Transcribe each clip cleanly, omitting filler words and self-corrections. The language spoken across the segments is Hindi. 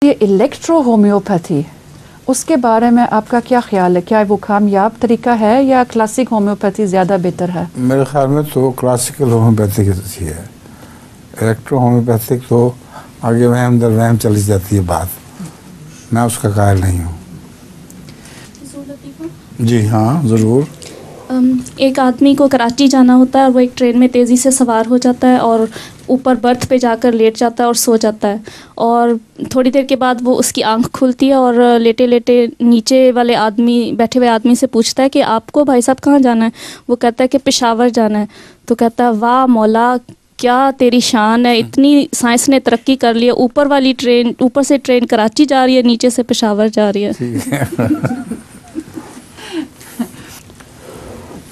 ये इलेक्ट्रो होम्योपैथी, उसके बारे में आपका क्या ख्याल है? क्या वो कामयाब तरीका है या क्लासिक होम्योपैथी ज़्यादा बेहतर है? मेरे ख्याल में तो क्लासिकल होम्योपैथिक अच्छी है। इलेक्ट्रो होम्योपैथिक तो आगे वहम दर वहम चली जाती है बात, मैं उसका कायल नहीं हूँ। जी हाँ, ज़रूर। एक आदमी को कराची जाना होता है और वो एक ट्रेन में तेज़ी से सवार हो जाता है और ऊपर बर्थ पे जाकर लेट जाता है और सो जाता है, और थोड़ी देर के बाद वो उसकी आंख खुलती है और लेटे लेटे नीचे वाले आदमी, बैठे हुए आदमी से पूछता है कि आपको भाई साहब कहाँ जाना है? वो कहता है कि पेशावर जाना है। तो कहता है वाह मौला, क्या तेरी शान है, इतनी साइंस ने तरक्की कर ली है, ऊपर वाली ट्रेन, ऊपर से ट्रेन कराची जा रही है, नीचे से पेशावर जा रही है।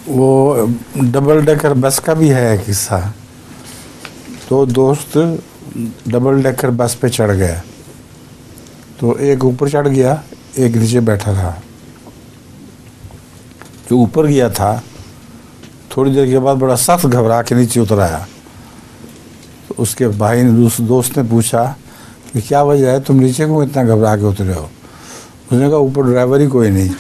वो डबल डेकर बस का भी है किस्सा। तो दोस्त डबल डेकर बस पे चढ़ गया, तो एक ऊपर चढ़ गया, एक नीचे बैठा था। जो ऊपर गया था थोड़ी देर के बाद बड़ा सख्त घबरा के नीचे उतर आया। तो उसके भाई ने, दोस्त ने पूछा कि क्या वजह है, तुम नीचे क्यों इतना घबरा के उतरे हो? उसने कहा ऊपर ड्राइवर ही कोई नहीं।